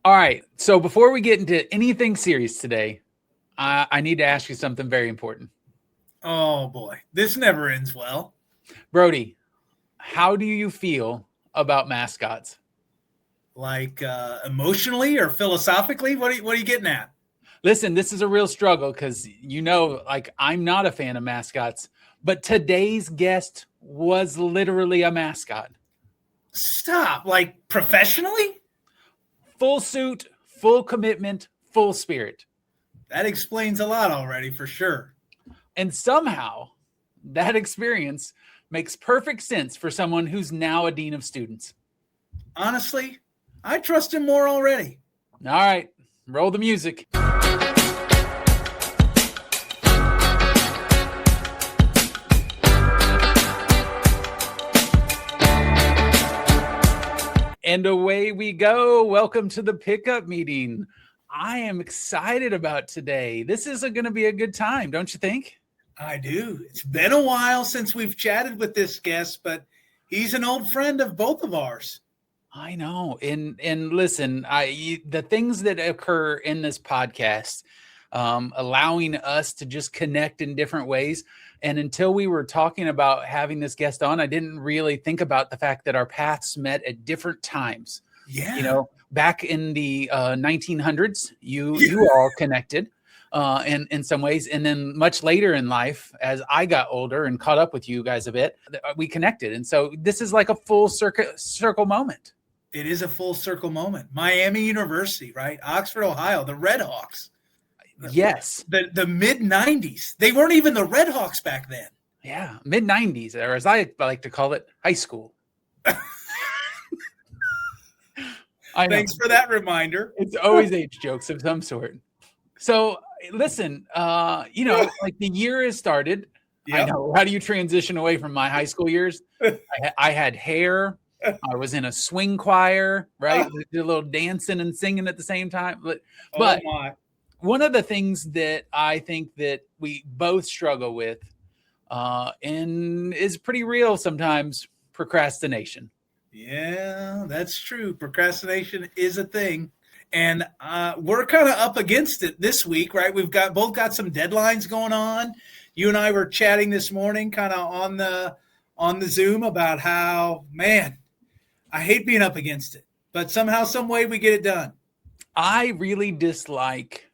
All right. So before we get into anything serious today, I need to ask you something very important. Oh boy, this never ends well. Brody, how do you feel about mascots? Like emotionally or philosophically? What are you getting at? Listen, this is a real struggle because I'm not a fan of mascots, but today's guest was literally a mascot. Stop. Like professionally? Full suit, full commitment, full spirit. That explains a lot already for sure. And somehow that experience makes perfect sense for someone who's now a dean of students. Honestly, I trust him more already. All right, roll the music. And away we go. Welcome to the pickup meeting. I am excited about today. This is going to be a good time, don't you think? I do. It's been a while since we've chatted with this guest, but he's an old friend of both of ours. I know. And listen, the things that occur in this podcast, allowing us to just connect in different ways. And until we were talking about having this guest on, I didn't really think about the fact that our paths met at different times. Yeah. You know, back in the 1900s, you were all connected in some ways. And then much later in life, as I got older and caught up with you guys a bit, we connected. And so this is like a full circle moment. It is a full circle moment. Miami University, right? Oxford, Ohio, the Red Hawks. Yes. The mid-90s. They weren't even the Red Hawks back then. Yeah, mid-90s, or as I like to call it, high school. Thanks for that reminder. It's always age jokes of some sort. So listen, like the year has started. Yep. I know. How do you transition away from my high school years? I had hair. I was in a swing choir, right? We did a little dancing and singing at the same time. But one of the things that I think that we both struggle with and is pretty real sometimes, procrastination. Yeah, that's true. Procrastination is a thing. And we're kind of up against it this week, right? We've both got some deadlines going on. You and I were chatting this morning kind of on the Zoom about how, man, I hate being up against it, but somehow, some way we get it done. I really dislike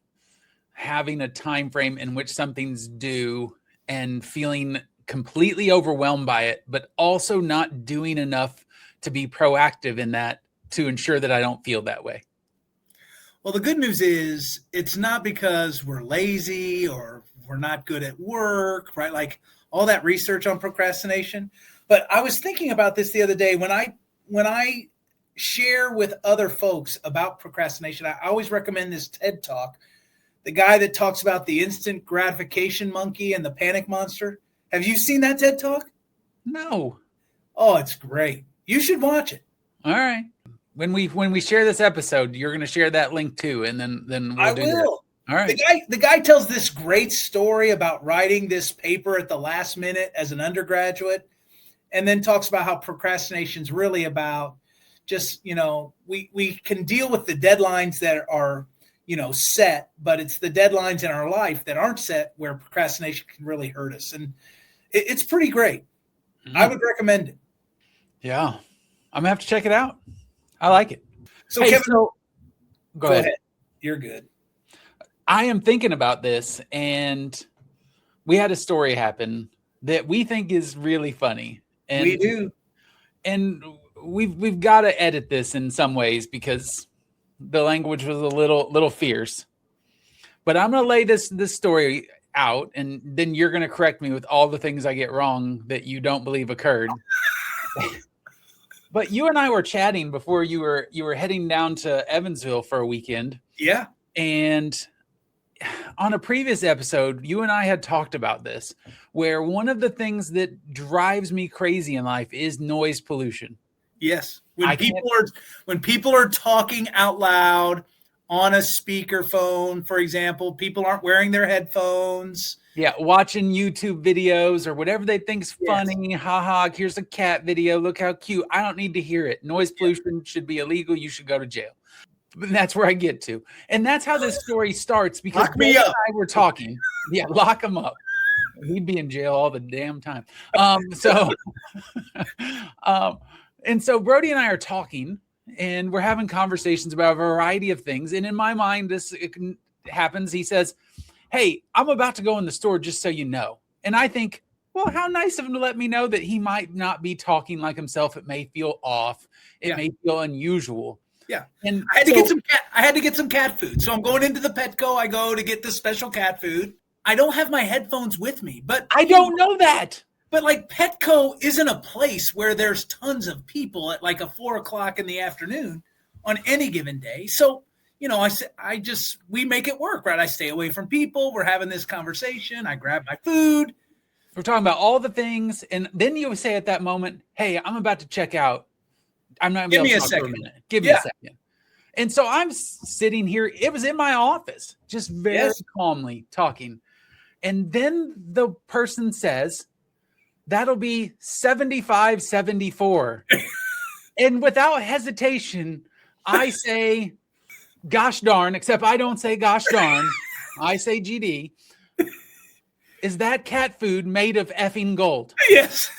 having a time frame in which something's due and feeling completely overwhelmed by it, but also not doing enough to be proactive in that to ensure that I don't feel that way. Well, the good news is it's not because we're lazy or we're not good at work, right? Like all that research on procrastination. But I was thinking about this the other day when I share with other folks about procrastination. I always recommend this TED Talk. The guy that talks about the instant gratification monkey and the panic monster. Have you seen that TED Talk? No. Oh, it's great. You should watch it. All right. When we share this episode, you're going to share that link too, and then we'll do that. All right. The guy tells this great story about writing this paper at the last minute as an undergraduate, and then talks about how procrastination is really about just, we can deal with the deadlines that are, set, but it's the deadlines in our life that aren't set where procrastination can really hurt us. And it's pretty great. Mm-hmm. I would recommend it. Yeah. I'm going to have to check it out. I like it. So, Kevin, go ahead. You're good. I am thinking about this, and we had a story happen that we think is really funny. And we do. And we've got to edit this in some ways because the language was a little fierce. But I'm going to lay this story out, and then you're going to correct me with all the things I get wrong that you don't believe occurred. But you and I were chatting before you were heading down to Evansville for a weekend. Yeah. And on a previous episode, you and I had talked about this, where one of the things that drives me crazy in life is noise pollution. Yes. When people are talking out loud on a speakerphone, for example, people aren't wearing their headphones. Yeah, watching YouTube videos or whatever they think's funny. Yes. Haha, here's a cat video. Look how cute. I don't need to hear it. Noise pollution should be illegal. You should go to jail. But that's where I get to. And that's how this story starts, because Lock me up. and I were talking. Yeah, lock him up. He'd be in jail all the damn time. And so Brody and I are talking, and we're having conversations about a variety of things. And in my mind, this happens. He says, "Hey, I'm about to go in the store, just so you know." And I think, well, how nice of him to let me know that he might not be talking like himself. It may feel off. It may feel unusual. Yeah. And I had to get some cat food. So I'm going into the Petco. I go to get the special cat food. I don't have my headphones with me, but I don't know that. But like Petco isn't a place where there's tons of people at like a 4:00 in the afternoon on any given day. So, you know, we make it work, right? I stay away from people. We're having this conversation. I grab my food. We're talking about all the things. And then you say at that moment, "Hey, I'm about to check out. I'm not going to be able to talk for a minute. Give me a second." And so I'm sitting here. It was in my office, just very calmly talking. And then the person says, "That'll be $75.74." And without hesitation, I say, "Gosh darn," except I don't say "gosh darn." I say "GD. Is that cat food made of effing gold?" Yes.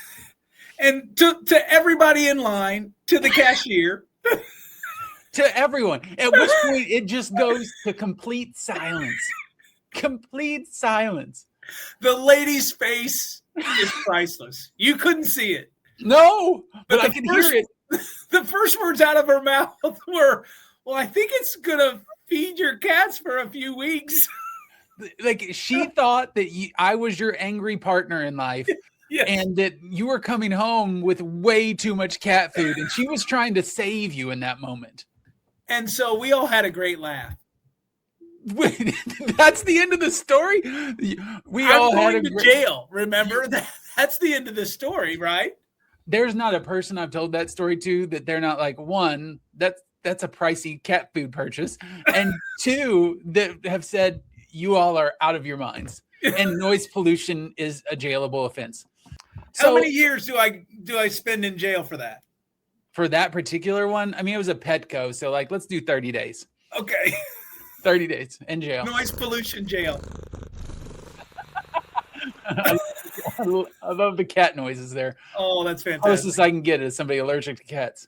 And to everybody in line, to the cashier, to everyone, at which point it just goes to complete silence. Complete silence. The lady's face is priceless. You couldn't see it. No, but I can hear it. The first words out of her mouth were, "Well, I think it's going to feed your cats for a few weeks." Like, she thought that I was your angry partner in life. Yes. And that you were coming home with way too much cat food, and she was trying to save you in that moment. And so we all had a great laugh. Wait, that's the end of the story? I'm going to jail. Remember that? That's the end of the story, right? There's not a person I've told that story to that they're not like, one, that's a pricey cat food purchase, and two, that have said you all are out of your minds, and noise pollution is a jailable offense. So, how many years do I spend in jail for that? For that particular one? I mean, it was a Petco, so like, let's do 30 days. Okay. 30 days in jail. Noise pollution jail. I love the cat noises there. Oh, that's fantastic. Closest I can get is somebody allergic to cats.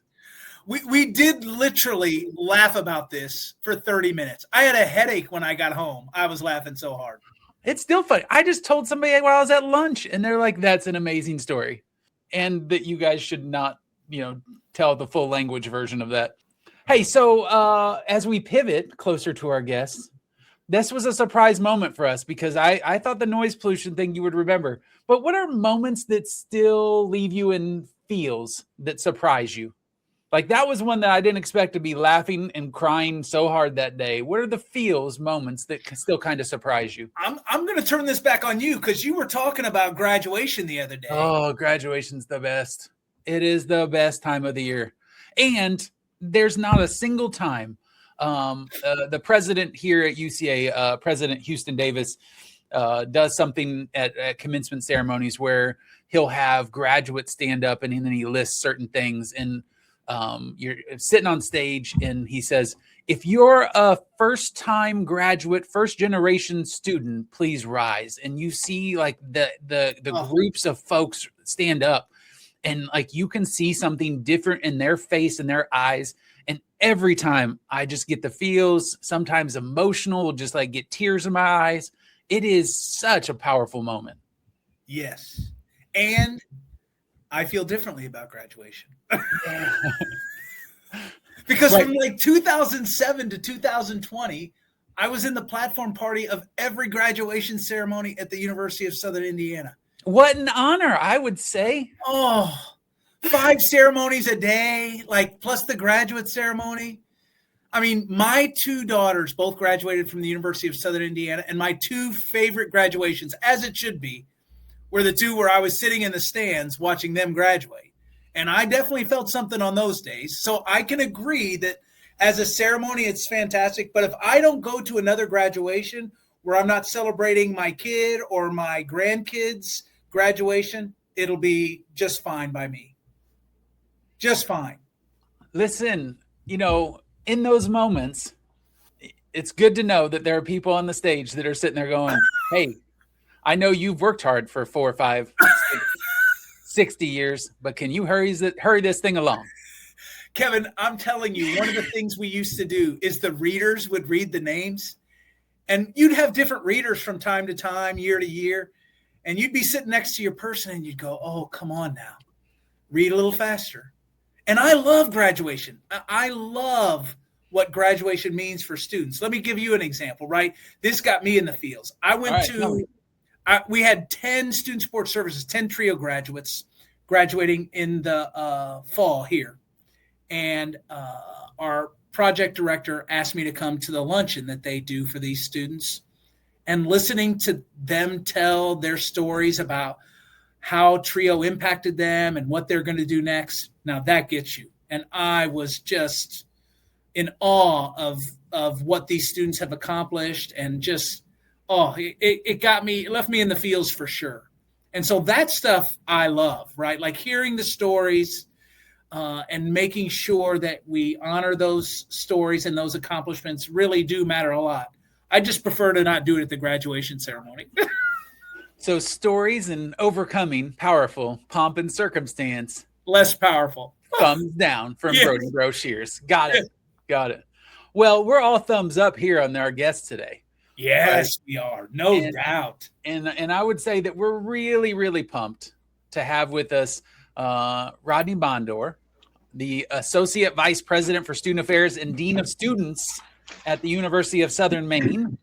We did literally laugh about this for 30 minutes. I had a headache when I got home. I was laughing so hard. It's still funny. I just told somebody while I was at lunch, and they're like, "That's an amazing story." And that you guys should not, tell the full language version of that. Hey, so as we pivot closer to our guests, this was a surprise moment for us, because I thought the noise pollution thing you would remember. But what are moments that still leave you in feels that surprise you? Like, that was one that I didn't expect to be laughing and crying so hard that day. What are the feels moments that still kind of surprise you? I'm going to turn this back on you, because you were talking about graduation the other day. Oh, graduation's the best. It is the best time of the year. And there's not a single time. The president here at UCA, President Houston Davis, does something at commencement ceremonies where he'll have graduates stand up, and then he lists certain things. And you're sitting on stage, and he says, "If you're a first-time graduate, first-generation student, please rise." And you see like the groups of folks stand up, and like you can see something different in their face and their eyes. And every time I just get the feels, sometimes emotional, just like get tears in my eyes. It is such a powerful moment. Yes. And I feel differently about graduation. Because from like 2007 to 2020, I was in the platform party of every graduation ceremony at the University of Southern Indiana. What an honor, I would say. Oh, 5 ceremonies a day, like plus the graduate ceremony. I mean, my 2 daughters both graduated from the University of Southern Indiana, and my 2 favorite graduations, as it should be, were the 2 where I was sitting in the stands watching them graduate. And I definitely felt something on those days. So I can agree that as a ceremony, it's fantastic. But if I don't go to another graduation where I'm not celebrating my kid or my grandkids' graduation, it'll be just fine by me. Just fine. Listen, in those moments, it's good to know that there are people on the stage that are sitting there going, hey, I know you've worked hard for 4 or 5, 60 years, but can you hurry this thing along? Kevin, I'm telling you, one of the things we used to do is the readers would read the names, and you'd have different readers from time to time, year to year, and you'd be sitting next to your person and you'd go, oh, come on now, read a little faster. And I love graduation. I love what graduation means for students. Let me give you an example, right? This got me in the feels. We had 10 student support services, 10 TRIO graduates graduating in the fall here. And our project director asked me to come to the luncheon that they do for these students, and listening to them tell their stories about how TRIO impacted them and what they're going to do next. Now that gets you. And I was just in awe of what these students have accomplished, and just, it left me in the feels for sure. And so that stuff I love, right? Like hearing the stories, and making sure that we honor those stories and those accomplishments really do matter a lot. I just prefer to not do it at the graduation ceremony. So stories and overcoming, powerful, pomp and circumstance. Less powerful. Thumbs down from Yes. Brody Bro Shears. Got it. Well, we're all thumbs up here on our guest today. Yes, we are. No doubt. And I would say that we're really, really pumped to have with us Rodney Mondor, the Associate Vice President for Student Affairs and Dean of Students at the University of Southern Maine.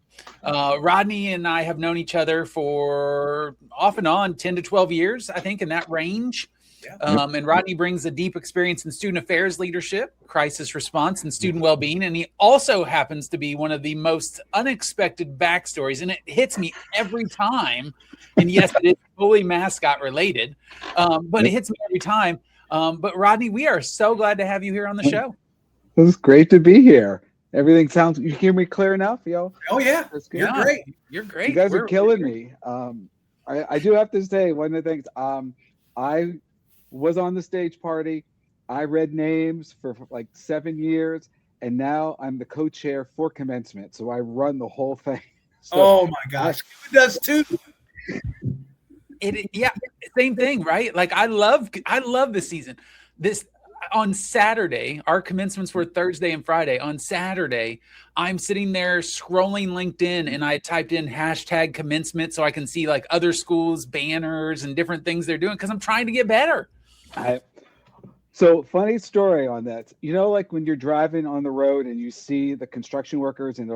Rodney and I have known each other for off and on 10 to 12 years, I think, in that range. Yeah. And Rodney brings a deep experience in student affairs leadership, crisis response, and student well-being. And he also happens to be one of the most unexpected backstories, and it hits me every time. And yes, it is fully mascot related, but it hits me every time. But Rodney, we are so glad to have you here on the show. It's great to be here. Everything sounds, you hear me clear enough, yo? Oh yeah, you're great. You're great. You guys are killing me. I do have to say one of the things, I was on the stage party. I read names for like 7 years, and now I'm the co-chair for commencement. So I run the whole thing. So oh my gosh, who does too? Same thing, right? Like I love this season. This on Saturday, our commencements were Thursday and Friday. On Saturday, I'm sitting there scrolling LinkedIn, and I typed in hashtag commencement so I can see like other schools' banners and different things they're doing because I'm trying to get better. So funny story on that. You know, like when you're driving on the road and you see the construction workers and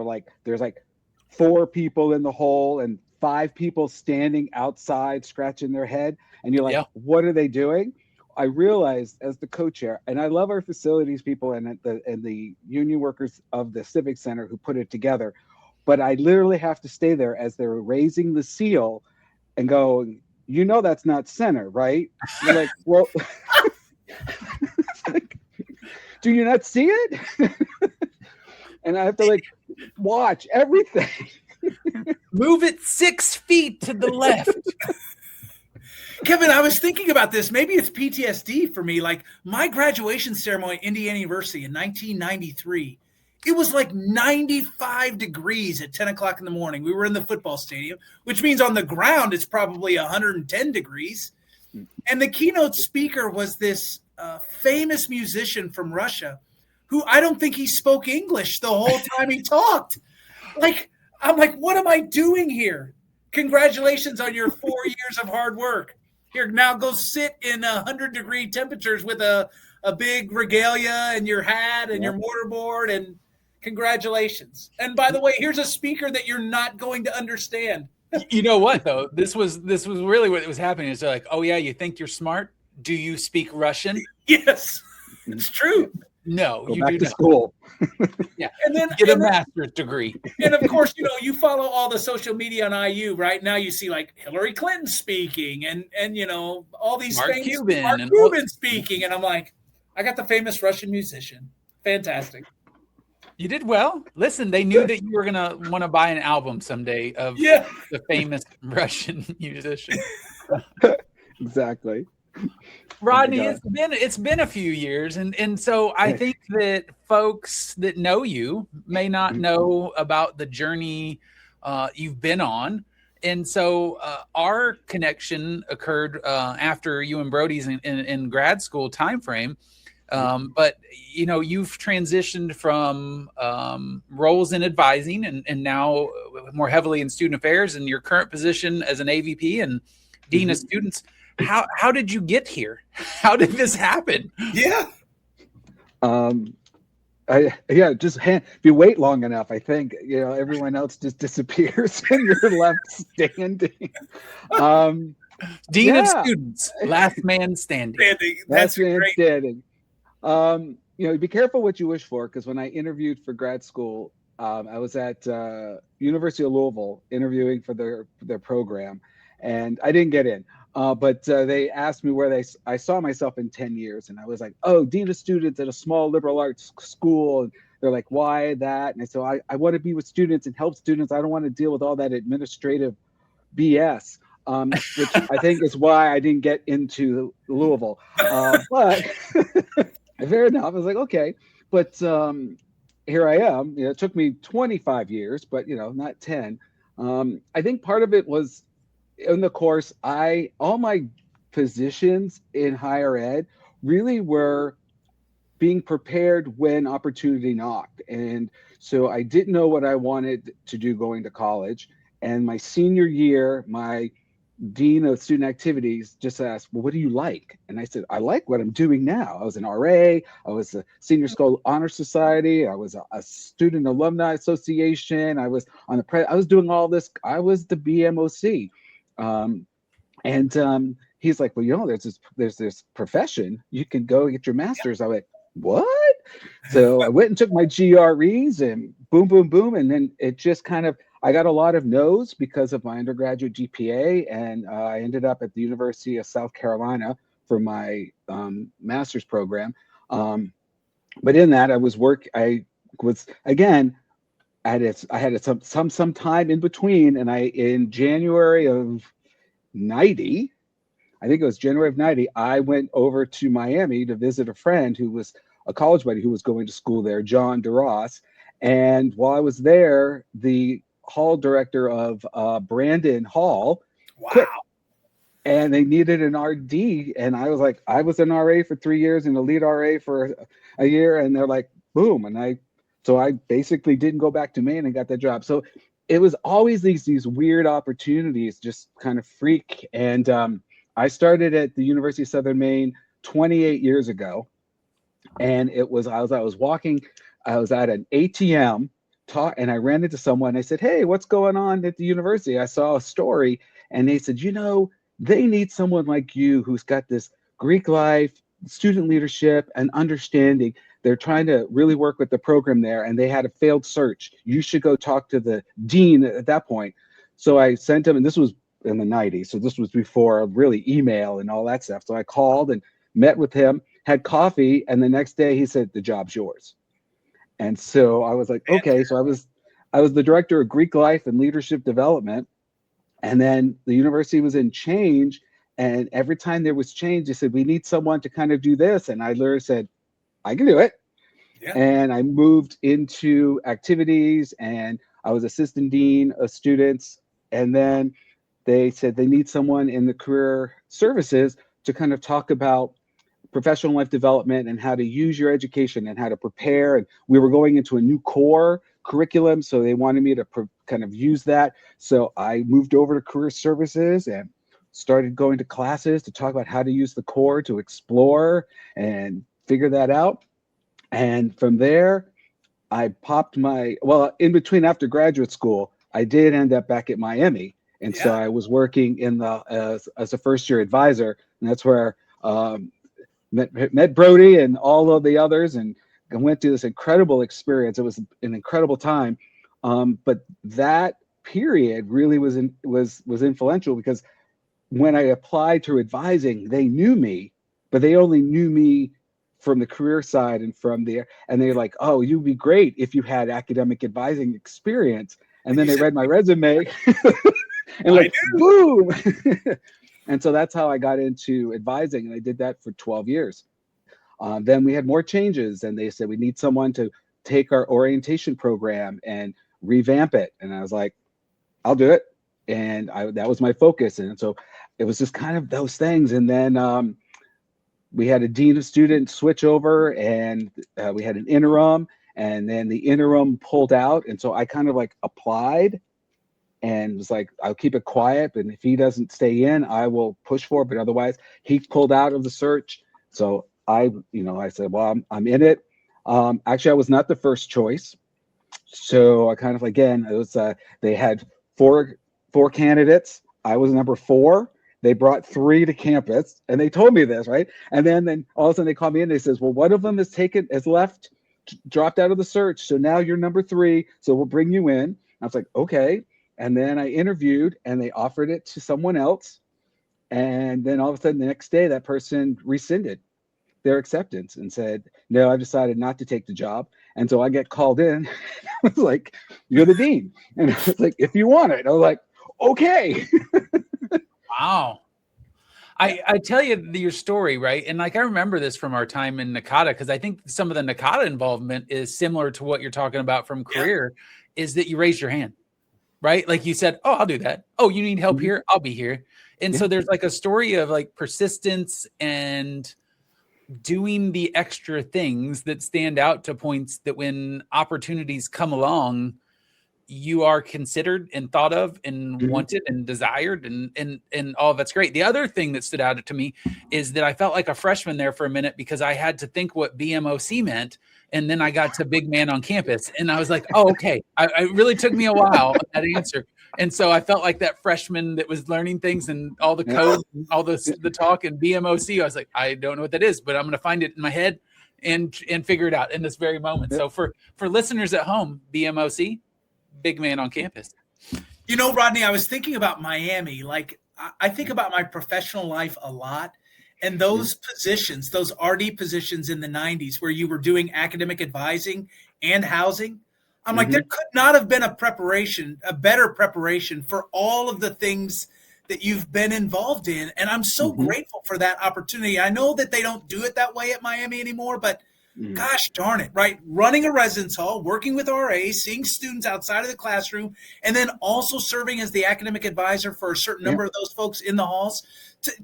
there's like 4 people in the hole and 5 people standing outside scratching their head, and you're like, What are they doing? I realized as the co-chair, and I love our facilities people and the union workers of the Civic Center who put it together, but I literally have to stay there as they're raising the seal and go, that's not center, right? You're like, well, do you not see it? And I have to like watch everything. Move it 6 feet to the left. Kevin, I was thinking about this. Maybe it's PTSD for me. Like my graduation ceremony at Indiana University in 1993, it was like 95 degrees at 10 o'clock in the morning. We were in the football stadium, which means on the ground it's probably 110 degrees. And the keynote speaker was this famous musician from Russia who I don't think he spoke English the whole time he talked. I'm like, what am I doing here? Congratulations on your 4 years of hard work. Here, now go sit in 100-degree temperatures with a big regalia and your hat and your mortarboard, and congratulations. And by the way, here's a speaker that you're not going to understand. You know what though? This was really what was happening. It's like, oh yeah, you think you're smart? Do you speak Russian? Yes, it's true. No, go you back do to not. School. Yeah, and then get a master's degree. And of course, you follow all the social media on IU. Right now, you see like Hillary Clinton speaking, and all these Mark famous Cuban speaking, and I'm like, I got the famous Russian musician. Fantastic. You did well. Listen, they knew that you were gonna want to buy an album someday of the famous Russian musician. Exactly. Rodney, it's been a few years, and so I think that folks that know you may not know about the journey you've been on, and so our connection occurred after you and Brody's in grad school timeframe. But you've transitioned from roles in advising and now more heavily in student affairs, and your current position as an AVP and dean of students. How did you get here? How did this happen? Yeah. If you wait long enough, I think everyone else just disappears and you're left standing. Dean of students, last man standing. That's great. Standing. Be careful what you wish for, because when I interviewed for grad school, I was at University of Louisville interviewing for their program, and I didn't get in. But they asked me where I saw myself in 10 years. And I was like, dean of students at a small liberal arts school. And they're like, why that? And I said, I want to be with students and help students. I don't want to deal with all that administrative BS, which I think is why I didn't get into Louisville. But fair enough. I was like, okay. But here I am. It took me 25 years, but, not 10. I think part of it was, in the course, all my positions in higher ed really were being prepared when opportunity knocked. And so I didn't know what I wanted to do going to college. And my senior year, my dean of student activities just asked, well, what do you like? And I said, I like what I'm doing now. I was an RA, I was a senior school honor society, I was a student alumni association, I was I was doing all this. I was the BMOC. He's like, well, there's this profession. You can go get your master's. I went, what? So I went and took my GREs and boom, boom, boom. And then it just I got a lot of no's because of my undergraduate GPA. And I ended up at the University of South Carolina for my master's program. But in that I had some time in between, and in January of 90, I think it was January of 90, I went over to Miami to visit a friend who was a college buddy who was going to school there, John DeRoss. And while I was there, the hall director of Brandon Hall quit, and they needed an RD. And I was like, I was an RA for 3 years and a lead RA for a year, and they're like, boom, So I basically didn't go back to Maine and got that job. So it was always these weird opportunities, just kind of freak. And I started at the University of Southern Maine 28 years ago. And I was at an ATM and I ran into someone. I said, hey, what's going on at the university? I saw a story, and they said, they need someone like you who's got this Greek life, student leadership, and understanding. They're trying to really work with the program there, and they had a failed search. You should go talk to the dean at that point. So I sent him, and this was in the 90s. So this was before really email and all that stuff. So I called and met with him, had coffee, and the next day he said, the job's yours. And so I was like, okay. So I was the director of Greek life and leadership development. And then the university was in change. And every time there was change, they said, we need someone to kind of do this. And I literally said, I can do it. Yeah. And I moved into activities, and I was assistant dean of students. And then they said they need someone in the career services to kind of talk about professional life development and how to use your education and how to prepare. And we were going into a new core curriculum, so they wanted me to kind of use that. So I moved over to career services and started going to classes to talk about how to use the core to explore and figure that out. And from there, I popped in between after graduate school, I did end up back at Miami. And so I was working as a first year advisor, and that's where met Brody and all of the others, and went through this incredible experience. It was an incredible time. But that period really was influential, because when I applied to advising, they knew me, but they only knew me from the career side and they're like, oh, you'd be great if you had academic advising experience. And then they read my resume and like, boom. And so that's how I got into advising, and I did that for 12 years. Then we had more changes, and they said we need someone to take our orientation program and revamp it. And I was like, I'll do it. And that was my focus. And so it was just kind of those things. And then we had a dean of students switch over, and we had an interim, and then the interim pulled out. And so I kind of like applied and was like, I'll keep it quiet, but if he doesn't stay in, I will push for it. But otherwise, he pulled out of the search. So I said, well, I'm in it. Actually, I was not the first choice. So I kind of, again, it was, they had four candidates. I was number 4. They brought 3 to campus, and they told me this, right? And then all of a sudden they called me in. They says, well, one of them has left, dropped out of the search. So now you're number 3. So we'll bring you in. I was like, okay. And then I interviewed, and they offered it to someone else. And then all of a sudden the next day, that person rescinded their acceptance and said, no, I've decided not to take the job. And so I get called in. I was like, you're the dean. And I was like, if you want it. I was like, okay. Wow. I tell you your story, right? And like, I remember this from our time in NACADA, because I think some of the NACADA involvement is similar to what you're talking about from career, is that you raised your hand, right? Like you said, oh, I'll do that. Oh, you need help here? I'll be here. And so there's like a story of like persistence and doing the extra things that stand out to points that when opportunities come along, you are considered and thought of and wanted and desired, and all that's great. The other thing that stood out to me is that I felt like a freshman there for a minute, because I had to think what BMOC meant. And then I got to big man on campus, and I was like, oh, okay. It really took me a while, that answer. And so I felt like that freshman that was learning things and all the code, and all the talk and BMOC. I was like, I don't know what that is, but I'm going to find it in my head and figure it out in this very moment. So for listeners at home, BMOC, big man on campus. You know, Rodney, I was thinking about Miami. Like, I think about my professional life a lot. And those positions, those RD positions in the 90s where you were doing academic advising and housing, I'm like, there could not have been a better preparation for all of the things that you've been involved in. And I'm so grateful for that opportunity. I know that they don't do it that way at Miami anymore, but gosh darn it, right? Running a residence hall, working with RAs, seeing students outside of the classroom, and then also serving as the academic advisor for a certain number of those folks in the halls.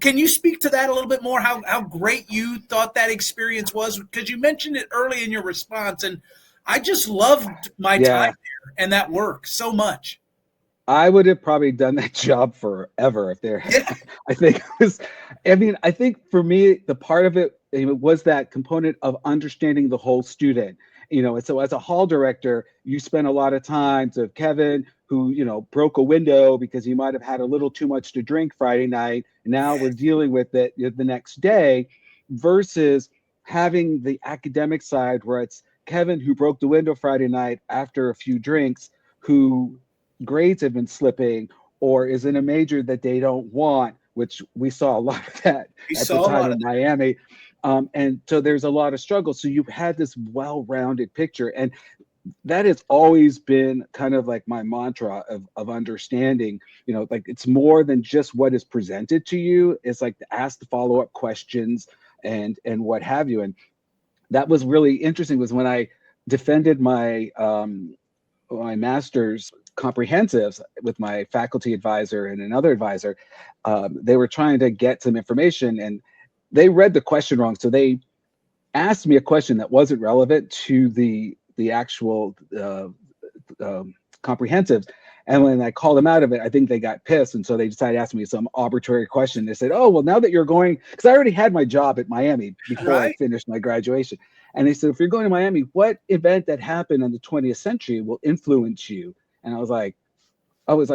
Can you speak to that a little bit more, how great you thought that experience was? Because you mentioned it early in your response, and I just loved my time there and that work so much. I would have probably done that job forever if there. I think for me, the part of it was that component of understanding the whole student. So as a hall director, you spend a lot of time to Kevin, who, broke a window because he might have had a little too much to drink Friday night. And now we're dealing with it the next day, versus having the academic side where it's Kevin, who broke the window Friday night after a few drinks, who grades have been slipping or is in a major that they don't want, which we saw a lot of that at the time in Miami. And so there's a lot of struggle. So you've had this well-rounded picture. And that has always been kind of like my mantra of understanding, like it's more than just what is presented to you. It's like to ask the follow-up questions and what have you. And that was really interesting, was when I defended my my master's comprehensives with my faculty advisor and another advisor. They were trying to get some information, and they read the question wrong. So they asked me a question that wasn't relevant to the actual comprehensives. And when I called them out of it, I think they got pissed. And so they decided to ask me some arbitrary question. They said, oh, well, now that you're going, because I already had my job at Miami before I finished my graduation. And they said, if you're going to Miami, what event that happened in the 20th century will influence you? And I was like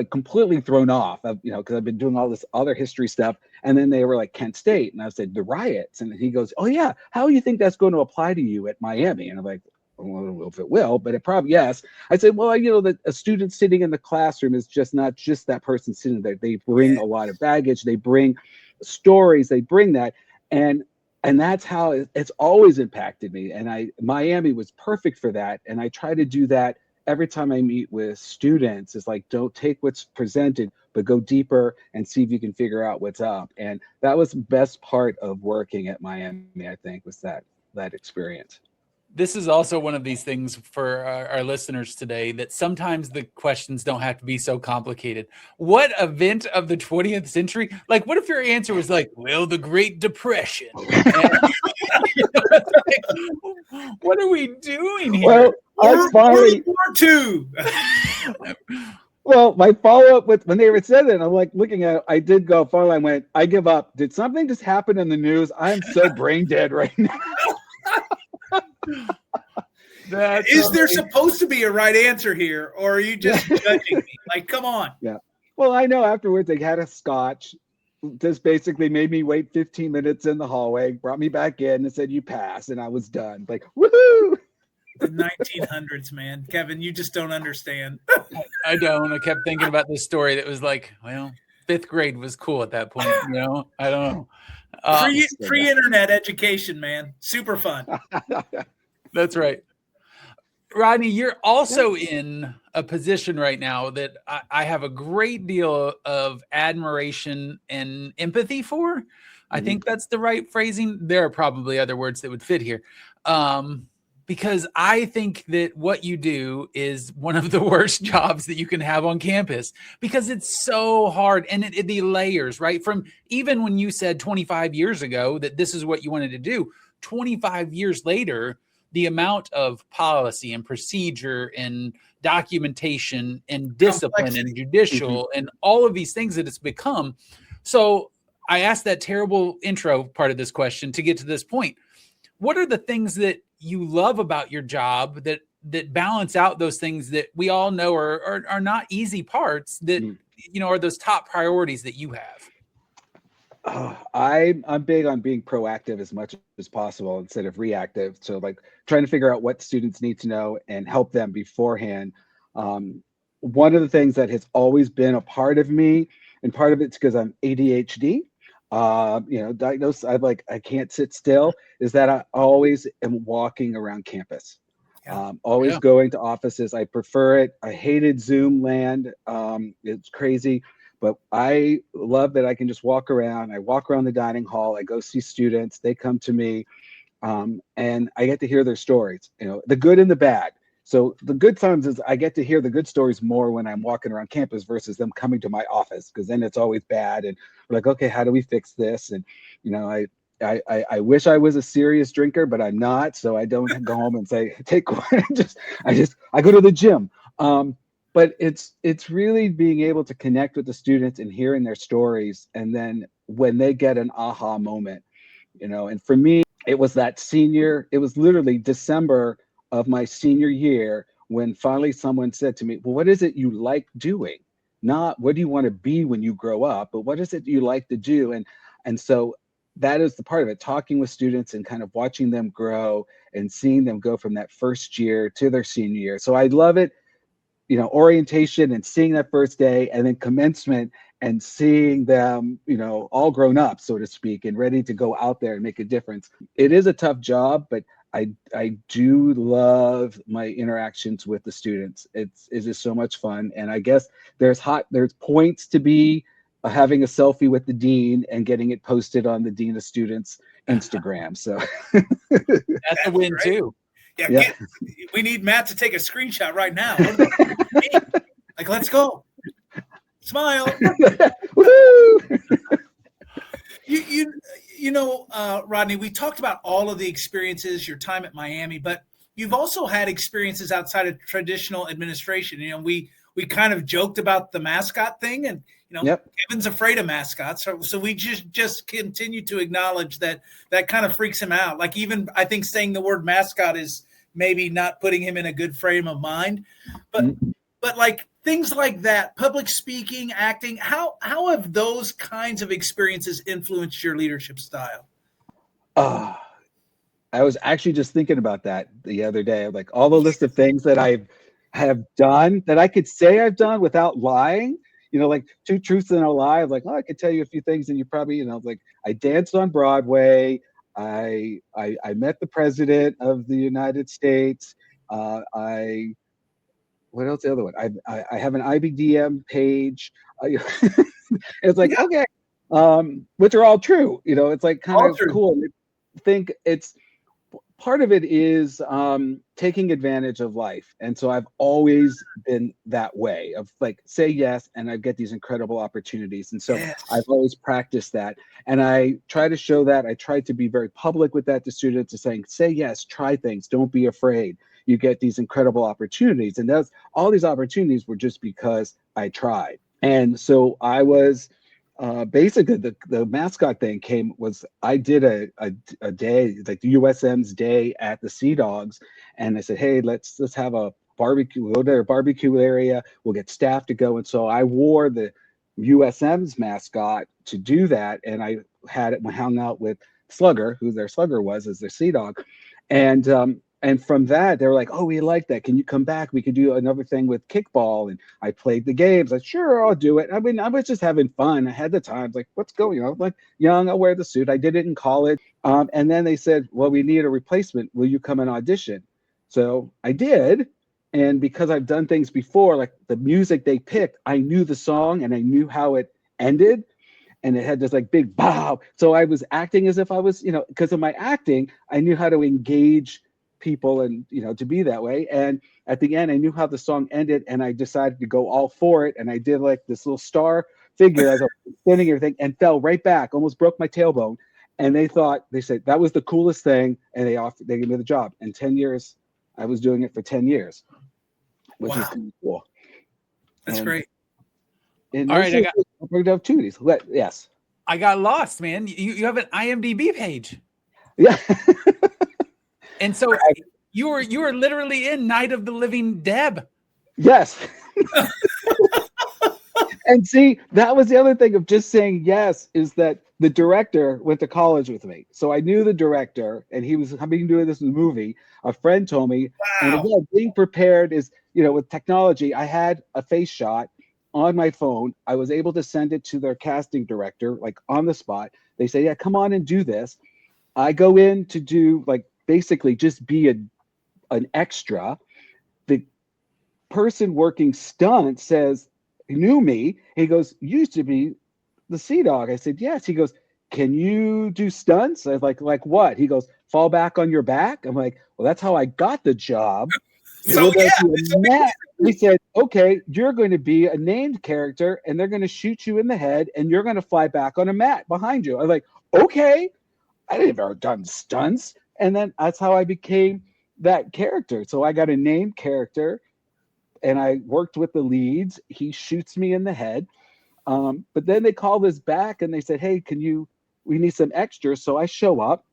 completely thrown off, because I've been doing all this other history stuff. And then they were like, Kent State. And I said, the riots. And he goes, oh, yeah. How do you think that's going to apply to you at Miami? And I'm like, I don't know if it will, but it probably, yes. I said, well, that a student sitting in the classroom is just not just that person sitting there. They bring a lot of baggage. They bring stories. They bring that. And that's how it's always impacted me. And Miami was perfect for that. And I try to do that every time I meet with students, it's like, don't take what's presented, but go deeper and see if you can figure out what's up. And that was the best part of working at Miami, I think, was that experience. This is also one of these things for our listeners today, that sometimes the questions don't have to be so complicated. What event of the 20th century? Like, what if your answer was like, well, the Great Depression? What are we doing here? Well, World War II. Well, my follow-up with when they were said it, I'm like looking at it, I did go finally, I went, I give up. Did something just happen in the news? I'm so brain dead right now. Is there supposed to be a right answer here, or are you just judging me? Like, come on. Yeah. Well, I know afterwards they had a scotch, just basically made me wait 15 minutes in the hallway, brought me back in and said, you pass. And I was done. Like, woohoo! The 1900s, man. Kevin, you just don't understand. I don't. I kept thinking about this story that was like, well, 5th grade was cool at that point. You know, I don't know. Free internet education, man. Super fun. That's right. Rodney, you're also in a position right now that I have a great deal of admiration and empathy for. I think that's the right phrasing. There are probably other words that would fit here. Because I think that what you do is one of the worst jobs that you can have on campus, because it's so hard. And the layers, right? From even when you said 25 years ago that this is what you wanted to do, 25 years later, the amount of policy and procedure and documentation and discipline and judicial and all of these things that it's become. So I asked that terrible intro part of this question to get to this point. What are the things that you love about your job that balance out those things that we all know are not easy parts that, you know, are those top priorities that you have? I'm big on being proactive as much as possible instead of reactive. So like trying to figure out what students need to know and help them beforehand. One of the things that has always been a part of me, and part of it's because I'm ADHD, diagnosed, I can't sit still, is that I always am walking around campus. Always going to offices. I prefer it. I hated Zoom land. It's crazy. But I love that I can just walk around. I walk around the dining hall. I go see students. They come to me, and I get to hear their stories, you know, the good and the bad. So the good times is I get to hear the good stories more when I'm walking around campus versus them coming to my office, because then it's always bad. And we're like, okay, how do we fix this? And, you know, I wish I was a serious drinker, but I'm not. So I don't go home and say, take one. I go to the gym. But it's really being able to connect with the students and hearing their stories. And then when they get an aha moment, you know, and for me, it was literally December of my senior year when finally someone said to me, well, what is it you like doing? Not what do you want to be when you grow up, but what is it you like to do? And so that is the part of it, talking with students and kind of watching them grow and seeing them go from that first year to their senior year. So I love it. You know, orientation and seeing that first day, and then commencement and seeing them, you know, all grown up, so to speak, and ready to go out there and make a difference. It is a tough job, but I do love my interactions with the students. It's just so much fun. And I guess there's points to be having a selfie with the dean and getting it posted on the Dean of Students Instagram. So that's a win too. Yeah. We need Matt to take a screenshot right now. Like, let's go. Smile. You know, Rodney, we talked about all of the experiences, your time at Miami, but you've also had experiences outside of traditional administration. You know, we kind of joked about the mascot thing, and, you know, Kevin's afraid of mascots. So we just continue to acknowledge that kind of freaks him out. Like, even I think saying the word mascot is maybe not putting him in a good frame of mind, but like things like that, public speaking, acting, how have those kinds of experiences influenced your leadership style? I was actually just thinking about that the other day, like all the list of things that I have done that I could say I've done without lying, you know, like 2 truths and a lie. I'm like, oh, I could tell you a few things and you probably, you know, like I danced on Broadway. I met the president of the United States. I what else? The other one. I have an IBDM page. It's like, okay, which are all true. It's like kind of cool. I think it's part of it is taking advantage of life. And so I've always been that way of like, say yes, and I get these incredible opportunities. And so I've always practiced that. And I try to show that. I try to be very public with that to students, to saying, say yes, try things, don't be afraid. You get these incredible opportunities. And all these opportunities were just because I tried. And so I was basically the mascot thing I did a day, like the USM's day at the Sea Dogs, and I said, hey, let's have a barbecue. We'll go to their barbecue area. We'll get staff to go. And so I wore the USM's mascot to do that, and I hung out with Slugger, who their Slugger was as their Sea Dog, and from that, they were like, oh, we like that. Can you come back? We could do another thing with kickball. And I played the games. Like, sure, I'll do it. I mean, I was just having fun. I had the time. Like, what's going on? Like, young, I'll wear the suit. I did it in college. And then they said, well, we need a replacement. Will you come and audition? So I did. And because I've done things before, like the music they picked, I knew the song and I knew how it ended. And it had this like big bow. So I was acting as if I was, because of my acting, I knew how to engage people and to be that way. And at the end, I knew how the song ended, and I decided to go all for it. And I did like this little star figure as I was spinning everything, and fell right back, almost broke my tailbone. And they said that was the coolest thing, and they gave me the job. And 10 years, I was doing it for 10 years, which is kind of cool. That's great. And all right, I got opportunities. Yes, I got lost, man. You have an IMDb page. Yeah. And so you were literally in Night of the Living Deb. Yes. And see, that was the other thing of just saying yes, is that the director went to college with me. So I knew the director, and he was doing this movie. A friend told me, and again, being prepared is, with technology, I had a face shot on my phone. I was able to send it to their casting director, like on the spot. They say, yeah, come on and do this. I go in to do basically just be an extra. The person working stunt says, he knew me. He goes, you used to be the Sea Dog. I said, yes. He goes, can you do stunts? I was like what? He goes, fall back on your back. I'm like, well, that's how I got the job. So he said, okay, you're going to be a named character, and they're going to shoot you in the head, and you're going to fly back on a mat behind you. I was like, okay. I didn't ever done stunts. And then that's how I became that character. So I got a named character, and I worked with the leads. He shoots me in the head. But then they called us back and they said, hey, we need some extras. So I show up.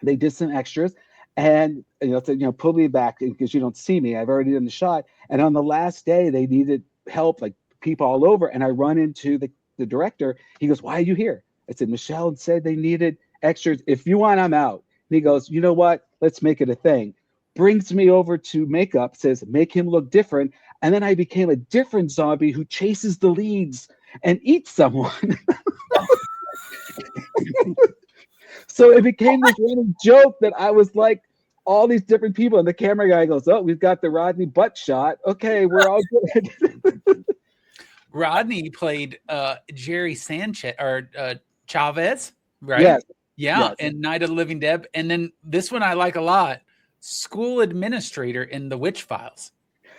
They did some extras, and said, pull me back because you don't see me. I've already done the shot. And on the last day, they needed help, like people all over. And I run into the director. He goes, why are you here? I said, Michelle said they needed extras. If you want, I'm out. And he goes, you know what? Let's make it a thing. Brings me over to makeup, says, make him look different. And then I became a different zombie who chases the leads and eats someone. So it became this running joke that I was like all these different people. And the camera guy goes, oh, we've got the Rodney butt shot. Okay, we're all good. Rodney played Jerry Sanchez or Chavez, right? Yes. Yeah, and Night of the Living Deb. And then this one I like a lot, school administrator in The Witch Files.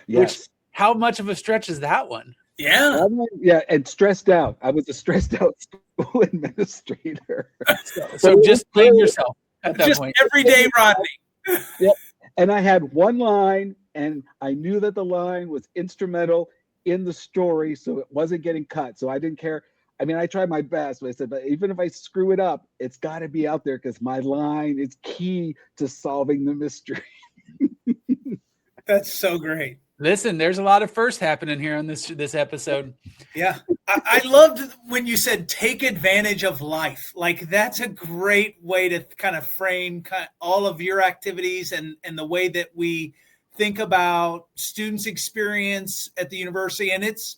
Yes. How much of a stretch is that one? Yeah. Yeah, and stressed out. I was a stressed out school administrator. So just playing yourself at that point. Everyday Rodney. Yep. And I had one line, and I knew that the line was instrumental in the story, so it wasn't getting cut. So I didn't care. I mean, I tried my best, but I said, but even if I screw it up, it's got to be out there because my line is key to solving the mystery. That's so great. Listen, there's a lot of firsts happening here on this episode. Yeah. I loved when you said take advantage of life. Like, that's a great way to kind of frame all of your activities and the way that we think about students' experience at the university. And it's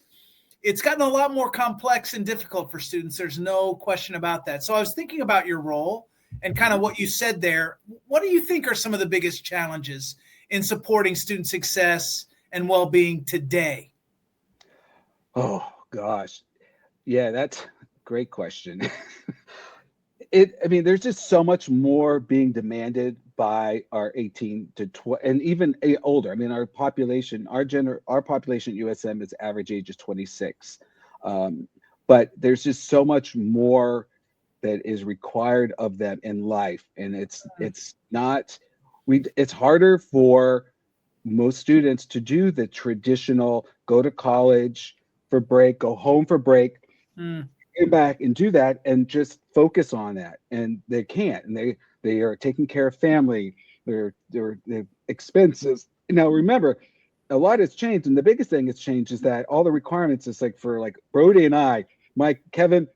gotten a lot more complex and difficult for students. There's no question about that. So I was thinking about your role and kind of what you said there. What do you think are some of the biggest challenges in supporting student success and well-being today? Oh gosh. Yeah, that's a great question. There's just so much more being demanded by our 18 to 20 and even older. I mean, our population, our population at USM is average age is 26. But there's just so much more that is required of them in life. And it's harder for most students to do the traditional go to college for break, go home for break, get back and do that and just focus on that. And they can't. And they are taking care of family, their expenses. Now remember, a lot has changed, and the biggest thing that's changed is that all the requirements is like for like Brody and I, Mike, Kevin,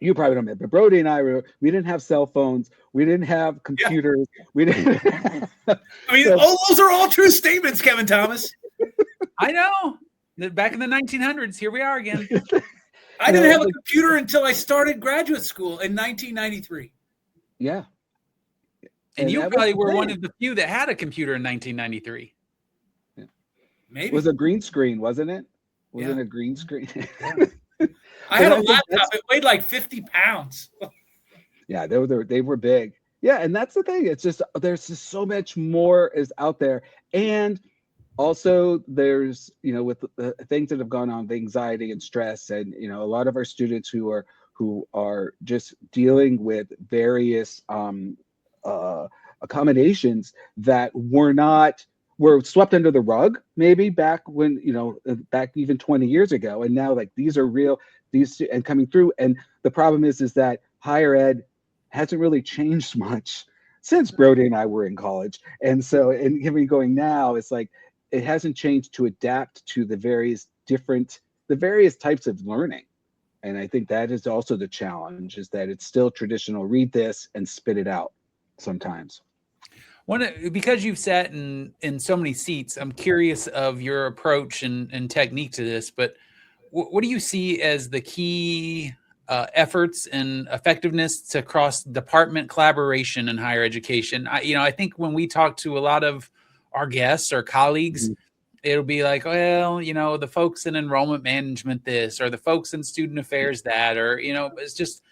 you probably don't remember, but Brody and I we didn't have cell phones, we didn't have computers, we didn't. Those are all true statements, Kevin Thomas. I know. Back in the 1900s, here we are again. I didn't have a computer until I started graduate school in 1993. Yeah. And you probably were one of the few that had a computer in 1993. Yeah. Maybe. It was a green screen, wasn't it? Wasn't a green screen? I had a laptop. It weighed like 50 pounds. Yeah, they were big. Yeah, and that's the thing. It's just there's just so much more is out there. And also there's, with the things that have gone on, the anxiety and stress, and a lot of our students who are just dealing with various accommodations that were swept under the rug maybe back when back even 20 years ago, and now like these are real, and coming through. And the problem is that higher ed hasn't really changed much since Brody and I were in college, and so going now, it's like it hasn't changed to adapt to the various types of learning. And I think that is also the challenge, is that it's still traditional, read this and spit it out sometimes. Because you've sat in so many seats, I'm curious of your approach and technique to this, but what do you see as the key efforts and effectiveness to cross department collaboration in higher education? I think when we talk to a lot of our guests or colleagues, it'll be like, well, the folks in enrollment management this, or the folks in student affairs that, or, it's just,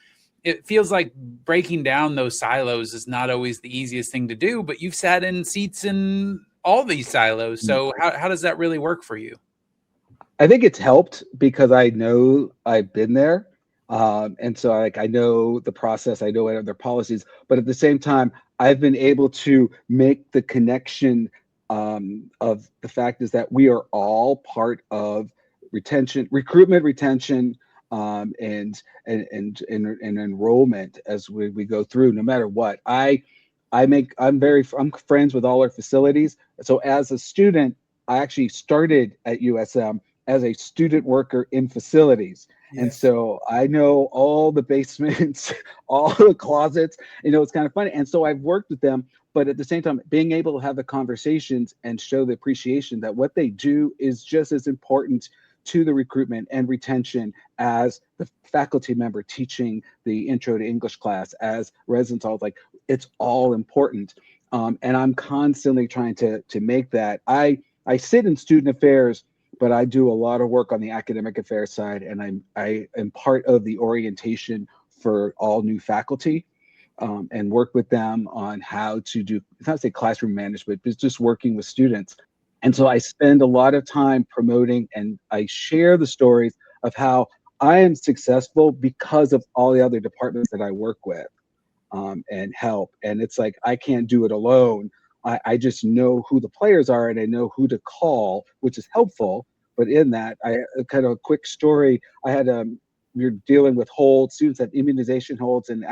it feels like breaking down those silos is not always the easiest thing to do, but you've sat in seats in all these silos. So how does that really work for you? I think it's helped because I know I've been there. And so I know the process, I know what other policies, but at the same time, I've been able to make the connection of the fact is that we are all part of recruitment, retention, and enrollment as we go through, no matter what. I'm friends with all our facilities. So as a student, I actually started at USM as a student worker in facilities. Yes. And so I know all the basements, all the closets, it's kind of funny. And so I've worked with them, but at the same time, being able to have the conversations and show the appreciation that what they do is just as important to the recruitment and retention as the faculty member teaching the intro to English class, as residents, all it's all important. And I'm constantly trying to make that. I sit in student affairs, but I do a lot of work on the academic affairs side, and I am part of the orientation for all new faculty, and work with them on how to do, it's not say classroom management, but it's just working with students. And so I spend a lot of time promoting, and I share the stories of how I am successful because of all the other departments that I work with, and help. And it's like, I can't do it alone. I just know who the players are, and I know who to call, which is helpful. But in that, kind of a quick story. I had we're dealing with holds. Students have immunization holds and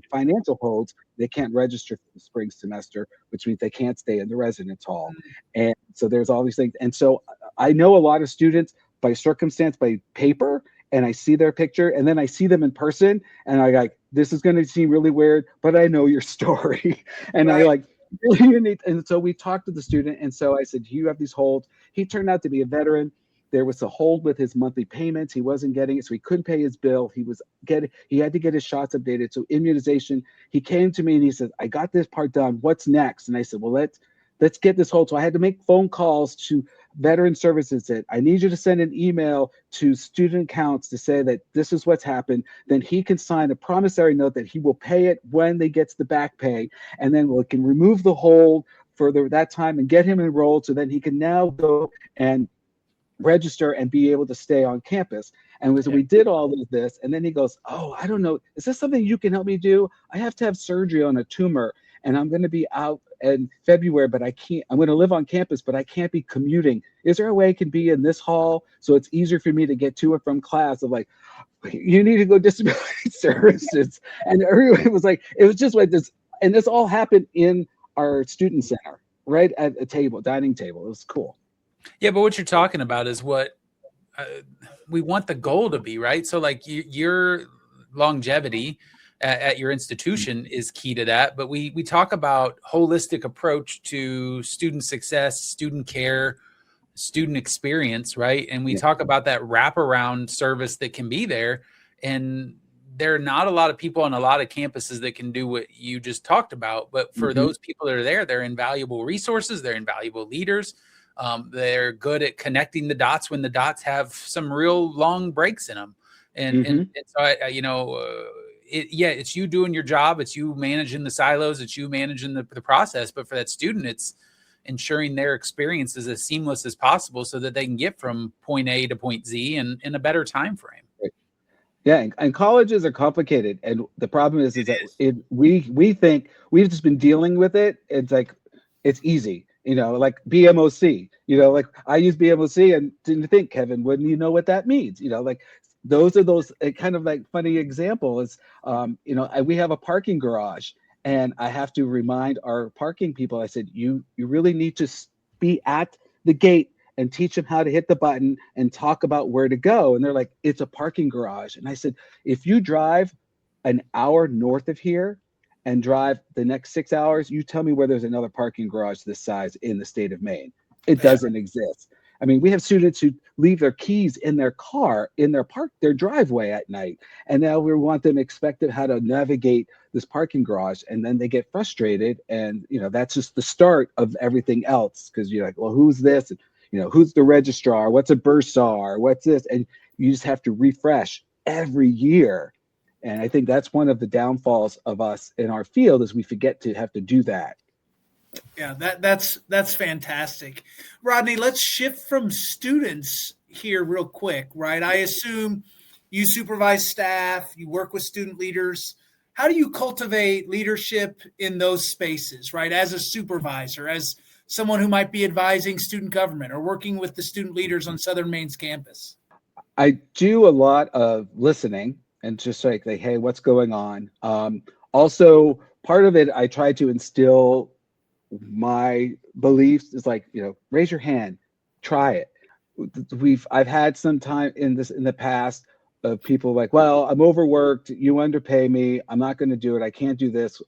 financial holds. They can't register for the spring semester, which means they can't stay in the residence hall. And so there's all these things. And so I know a lot of students by circumstance, by paper, and I see their picture, and then I see them in person, and I like, this is going to seem really weird, but I know your story. And right. I like, really need. And so we talked to the student, and so I said, do you have these holds? He turned out to be a veteran. There was a hold with his monthly payments. He wasn't getting it, so he couldn't pay his bill. He had to get his shots updated. So immunization, he came to me and he said, I got this part done. What's next? And I said, well, let's get this hold. So I had to make phone calls to veteran services said, I need you to send an email to student counts to say that this is what's happened. Then he can sign a promissory note that he will pay it when they get the back pay. And then we can remove the hold for that time and get him enrolled. So then he can now go and register and be able to stay on campus. And so we did all of this. And then he goes, oh, I don't know. Is this something you can help me do? I have to have surgery on a tumor and I'm going to be out in February, but I can't, I'm going to live on campus, but I can't be commuting. Is there a way I can be in this hall so it's easier for me to get to and from class? Of like, you need to go disability services. And everyone was like, it was just like this. And this all happened in our student center, right at a table, dining table. It was cool. Yeah, but what you're talking about is what we want the goal to be, right? So like your longevity at your institution is key to that. But we talk about holistic approach to student success, student care, student experience, right? And we talk about that wraparound service that can be there. And there are not a lot of people on a lot of campuses that can do what you just talked about. But for those people that are there, they're invaluable resources. They're invaluable leaders. They're good at connecting the dots when the dots have some real long breaks in them. And so, it's you doing your job. It's you managing the silos. It's you managing the process. But for that student, it's ensuring their experience is as seamless as possible so that they can get from point A to point Z in a better time frame. Yeah, and colleges are complicated. And the problem is that we think we've just been dealing with it. It's like, it's easy. Like BMOC, like I use BMOC and didn't think, Kevin, wouldn't you know what that means? Like those are those kind of like funny examples. We have a parking garage and I have to remind our parking people, I said, you really need to be at the gate and teach them how to hit the button and talk about where to go. And they're like, it's a parking garage. And I said, if you drive an hour north of here, and drive the next 6 hours, you tell me where there's another parking garage this size in the state of Maine. It doesn't exist. I mean, we have students who leave their keys in their car, in their driveway at night. And now we want them expected how to navigate this parking garage. And then they get frustrated. And, that's just the start of everything else. Because you're like, well, who's this? And, who's the registrar? What's a bursar? What's this? And you just have to refresh every year. And I think that's one of the downfalls of us in our field is we forget to have to do that. Yeah, that's fantastic. Rodney, let's shift from students here real quick, right? I assume you supervise staff, you work with student leaders. How do you cultivate leadership in those spaces, right? As a supervisor, as someone who might be advising student government or working with the student leaders on Southern Maine's campus? I do a lot of listening. And just like, hey, what's going on? Also, part of it, I try to instill my beliefs is like, raise your hand, try it. I've had some time in the past of people like, well, I'm overworked, you underpay me, I'm not going to do it, I can't do this,